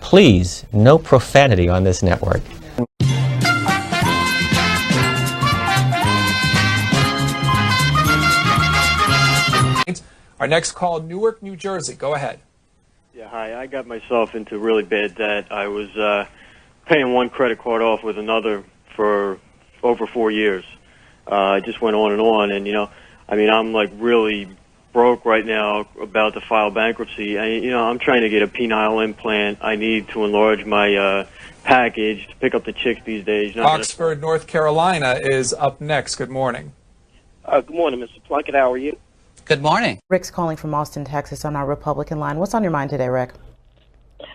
Please, no profanity on this network. Our next call, Newark, New Jersey. Go ahead. Yeah, hi. I got myself into really bad debt. I was paying one credit card off with another for over 4 years. I just went on, and, I'm like really broke right now, about to file bankruptcy. I'm trying to get a penile implant. I need to enlarge my package to pick up the chicks these days. Oxford, North Carolina is up next. Good morning. Good morning, Mr. Plunkett. How are you? Good morning. Rick's calling from Austin, Texas on our Republican line. What's on your mind today, Rick?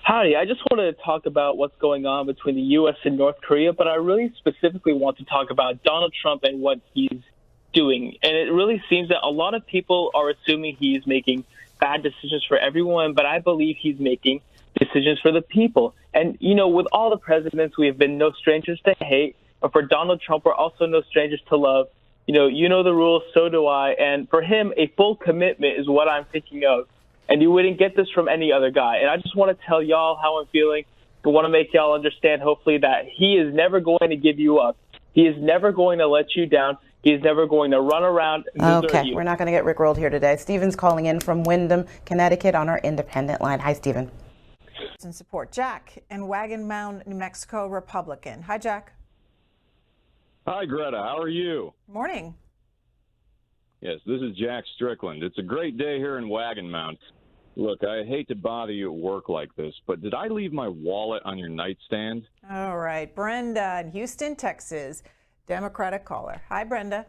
Howdy. I just wanted to talk about what's going on between the U.S. and North Korea, but I really specifically want to talk about Donald Trump and what he's doing. And it really seems that a lot of people are assuming he's making bad decisions for everyone, but I believe he's making decisions for the people. And, with all the presidents, we have been no strangers to hate, but for Donald Trump, we're also no strangers to love. You know the rules, so do I. And for him, a full commitment is what I'm thinking of. And you wouldn't get this from any other guy. And I just want to tell y'all how I'm feeling. I want to make y'all understand, hopefully, that he is never going to give you up. He is never going to let you down. He is never going to run around and desert you. We're not going to get Rickrolled here today. Stephen's calling in from Windham, Connecticut on our independent line. Hi, Stephen. And support Jack in Wagon Mound, New Mexico, Republican. Hi, Jack. Hi, Greta. How are you? Morning. Yes, this is Jack Strickland. It's a great day here in Wagon Mound. Look, I hate to bother you at work like this, but did I leave my wallet on your nightstand? All right. Brenda in Houston, Texas, Democratic caller. Hi, Brenda.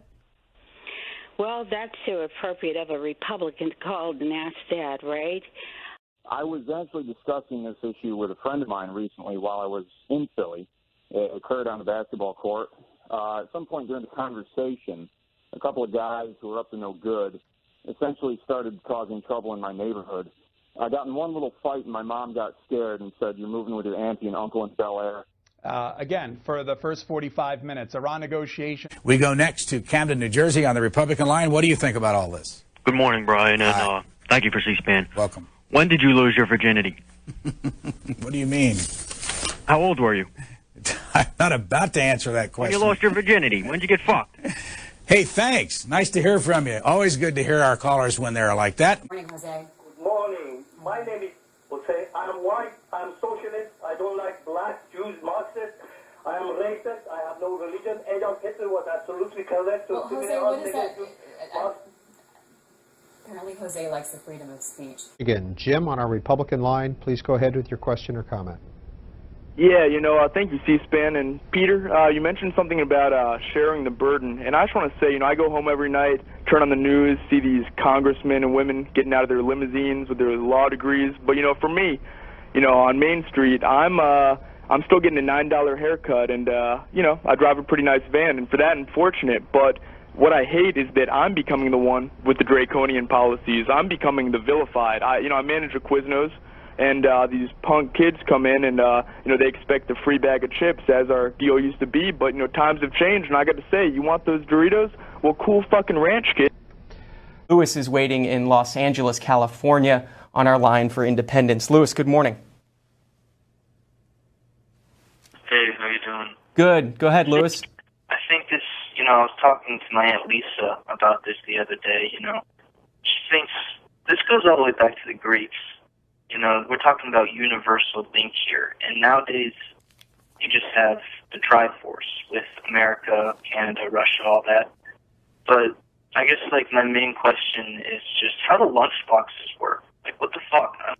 Well, that's so appropriate of a Republican to call and ask that, right? I was actually discussing this issue with a friend of mine recently while I was in Philly. It occurred on the basketball court. At some point during the conversation, a couple of guys who were up to no good essentially started causing trouble in my neighborhood. I got in one little fight, and my mom got scared and said, "You're moving with your auntie and uncle in Bel Air." Again, for the first 45 minutes, Iran negotiation. We go next to Camden, New Jersey on the Republican line. What do you think about all this? Good morning, Brian, and thank you for C-SPAN. Welcome. When did you lose your virginity? What do you mean? How old were you? I'm not about to answer that question. When you lost your virginity. When'd you get fucked? Hey, thanks. Nice to hear from you. Always good to hear our callers when they're like that. Good morning, Jose. Good morning. My name is Jose. I'm white. I'm socialist. I don't like black, Jews, Marxists. I am racist. I have no religion. Adolf Hitler was absolutely correct. Well, Jose, what is that? Apparently, Jose likes the freedom of speech. Again, Jim on our Republican line, please go ahead with your question or comment. Yeah, thank you, C-SPAN. And Peter, you mentioned something about sharing the burden. And I just want to say, I go home every night, turn on the news, see these congressmen and women getting out of their limousines with their law degrees. But, for me, on Main Street, I'm still getting a $9 haircut. And, I drive a pretty nice van. And for that, I'm fortunate. But what I hate is that I'm becoming the one with the draconian policies. I'm becoming the vilified. I manage a Quiznos. And these punk kids come in and, they expect a free bag of chips as our deal used to be. But, times have changed. And I got to say, you want those Doritos? Well, cool fucking ranch, kid. Lewis is waiting in Los Angeles, California on our line for Independence. Lewis, good morning. Hey, how you doing? Good. Go ahead, Lewis. I think this, I was talking to my Aunt Lisa about this the other day, She thinks this goes all the way back to the Greeks. We're talking about universal link here. And nowadays, you just have the Triforce with America, Canada, Russia, all that. But I guess, my main question is just how do lunchboxes work? What the fuck, man?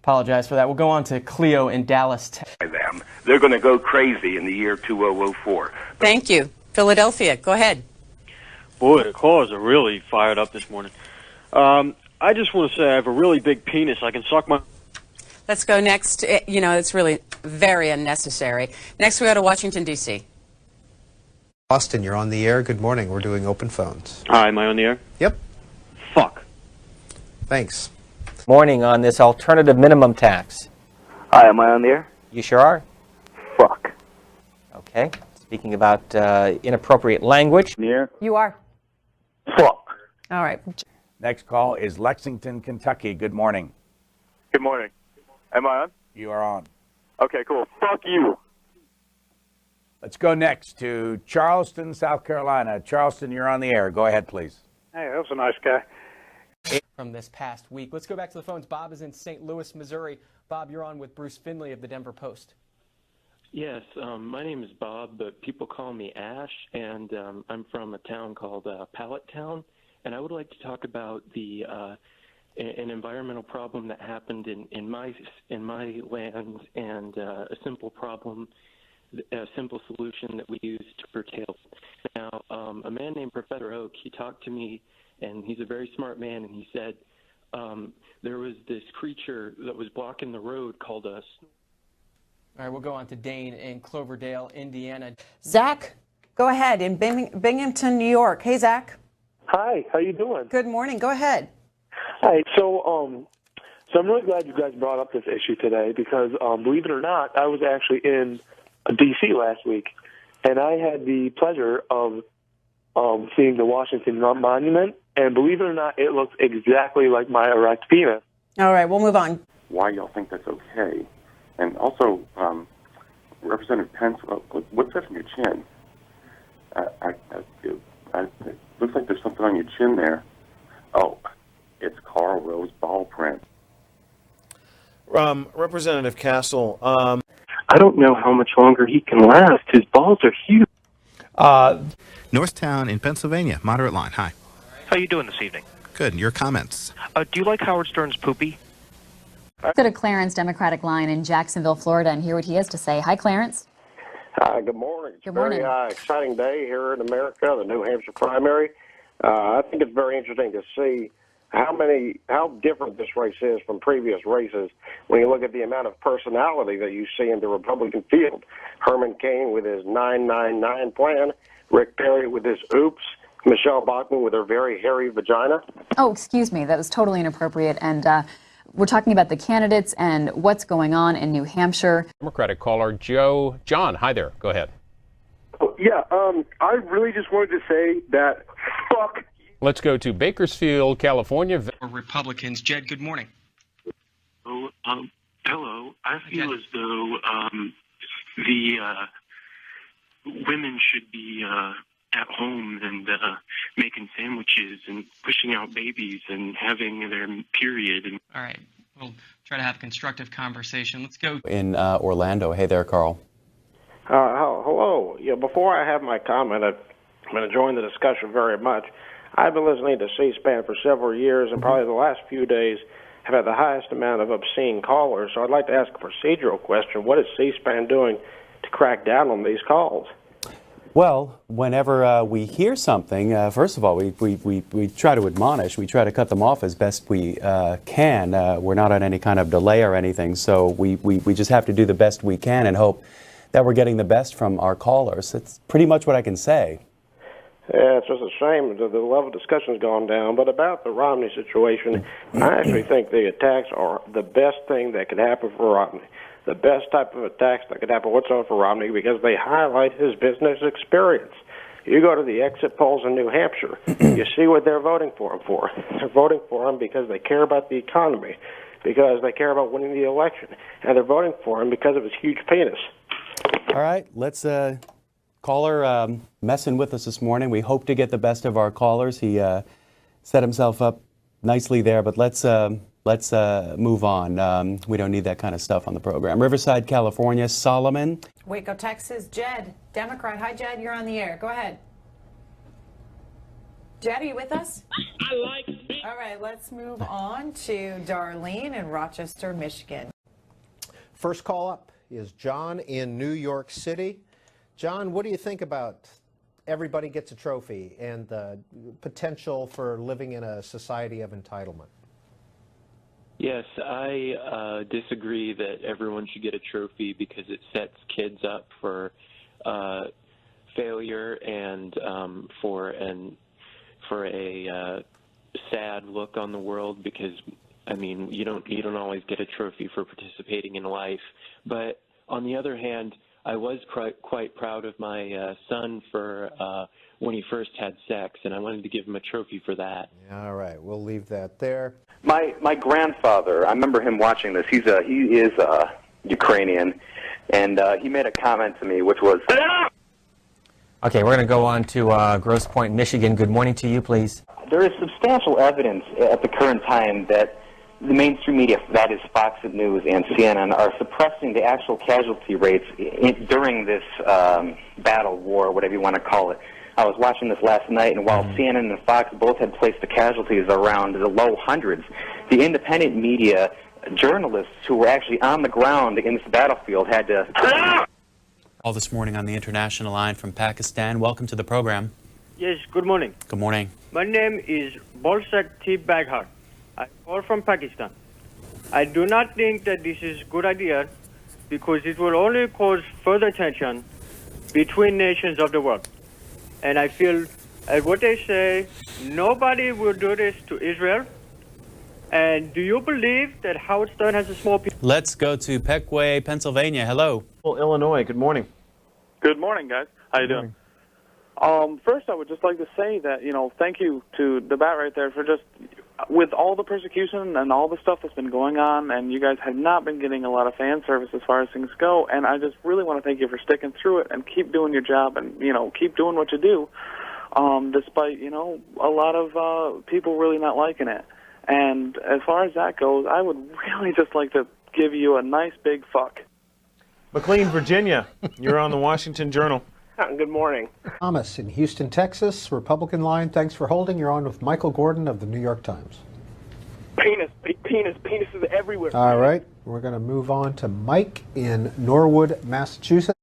Apologize for that. We'll go on to Cleo in Dallas. They're going to go crazy in the year 2004. Thank you. Philadelphia, go ahead. Boy, the callers are really fired up this morning. I just want to say I have a really big penis. I can suck my... Let's go next. It's really very unnecessary. Next, we go to Washington, D.C. Austin, you're on the air. Good morning. We're doing open phones. Hi, am I on the air? Yep. Fuck. Thanks. Morning on this alternative minimum tax. Hi, am I on the air? You sure are? Fuck. Okay. Speaking about inappropriate language. Here. You are. Fuck. All right. Next call is Lexington, Kentucky. Good morning. Good morning. Am I on? You are on. Okay, cool. Fuck you. Let's go next to Charleston, South Carolina. Charleston, you're on the air. Go ahead, please. Hey, that was a nice guy. From this past week. Let's go back to the phones. Bob is in St. Louis, Missouri. Bob, you're on with Bruce Finley of the Denver Post. Yes, my name is Bob, but people call me Ash, and I'm from a town called Pallettown, and I would like to talk about an environmental problem that happened in my land, and a simple solution that we use to curtail. Now, a man named Professor Oak, he talked to me, and he's a very smart man, and he said there was this creature that was blocking the road called a... All right, we'll go on to Dane in Cloverdale, Indiana. Zach, go ahead in Binghamton, New York. Hey, Zach. Hi, how you doing? Good morning. Go ahead. Hi. So I'm really glad you guys brought up this issue today because, believe it or not, I was actually in D.C. last week, and I had the pleasure of seeing the Washington Monument, and believe it or not, it looks exactly like my erect penis. All right, we'll move on. Why y'all think that's okay? And also, Representative Pence, what's that from your chin? It looks like there's something on your chin there. Oh, it's Karl Rove ball print. Representative Castle. I don't know how much longer he can last. His balls are huge. Northtown in Pennsylvania, moderate line. Hi. How you doing this evening? Good. Your comments? Do you like Howard Stern's poopy? Let's go to Clarence, Democratic line in Jacksonville, Florida, and hear what he has to say. Hi, Clarence. Hi, good morning. It's Good morning. a very exciting day here in America, the New Hampshire primary. I think it's very interesting to see how different this race is from previous races when you look at the amount of personality that you see in the Republican field. Herman Cain with his 999 plan, Rick Perry with his oops, Michelle Bachmann with her very hairy vagina. Oh, excuse me. That was totally inappropriate. And we're talking about the candidates and what's going on in New Hampshire. Democratic caller John, hi there. Go ahead. Yeah, I really just wanted to say that fuck. Let's go to Bakersfield, California. Republicans. Jed, good morning. Oh, hello. I feel as though the women should be at home and making sandwiches and pushing out babies and having their period. All right. We'll try to have a constructive conversation. Let's go. In Orlando. Hey there, Carl. Hello. Yeah, before I have my comment, I'm going to join the discussion very much. I've been listening to C-SPAN for several years, and probably the last few days have had the highest amount of obscene callers. So I'd like to ask a procedural question. What is C-SPAN doing to crack down on these calls? Well, whenever we hear something, first of all, we try to admonish. We try to cut them off as best we can. We're not on any kind of delay or anything, so we just have to do the best we can and hope that we're getting the best from our callers. That's pretty much what I can say. Yeah, it's just a shame that the level of discussion's gone down. But about the Romney situation, I actually think the attacks are the best thing that could happen for Romney. The best type of attacks that could happen whatsoever for Romney because they highlight his business experience. You go to the exit polls in New Hampshire, you see what they're voting for him for. They're voting for him because they care about the economy, because they care about winning the election, and they're voting for him because of his huge penis. All right, let's caller messing with us this morning. We hope to get the best of our callers. He set himself up nicely there, but let's move on. We don't need that kind of stuff on the program. Riverside, California, Solomon. Waco, Texas, Jed, Democrat. Hi, Jed. You're on the air. Go ahead. Jed, are you with us? I like big. All right, let's move on to Darlene in Rochester, Michigan. First call up is John in New York City. John, what do you think about everybody gets a trophy and the potential for living in a society of entitlement? Yes, I disagree that everyone should get a trophy because it sets kids up for failure and for a sad look on the world. Because I mean, you don't always get a trophy for participating in life. But on the other hand, I was quite proud of my son for when he first had sex, and I wanted to give him a trophy for that. All right, we'll leave that there. My grandfather, I remember him watching this. He is Ukrainian, and he made a comment to me, which was, Okay, we're going to go on to Grosse Pointe, Michigan. Good morning to you, please. There is substantial evidence at the current time that the mainstream media, that is Fox News and CNN, are suppressing the actual casualty rates during this battle, war, whatever you want to call it. I was watching this last night, and while CNN and Fox both had placed the casualties around the low hundreds, the independent media journalists who were actually on the ground in this battlefield had to... All this morning on the international line from Pakistan. Welcome to the program. Yes, good morning. Good morning. My name is Bolsak T. Baghar. I call from Pakistan. I do not think that this is a good idea because it will only cause further tension between nations of the world. And I feel, as what they say, nobody will do this to Israel. And do you believe that Howard Stern has a small piece? Let's go to Pequea, Pennsylvania. Hello. Illinois. Good morning. Good morning, guys. How you doing? First, I would just like to say that, thank you to the bat right there for just, with all the persecution and all the stuff that's been going on, and you guys have not been getting a lot of fan service as far as things go, and I just really want to thank you for sticking through it and keep doing your job and, keep doing what you do, despite, a lot of people really not liking it. And as far as that goes, I would really just like to give you a nice big fuck. McLean, Virginia. You're on the Washington Journal. Good morning. Thomas in Houston, Texas, Republican line. Thanks for holding. You're on with Michael Gordon of the New York Times. Penises everywhere. All right. We're going to move on to Mike in Norwood, Massachusetts.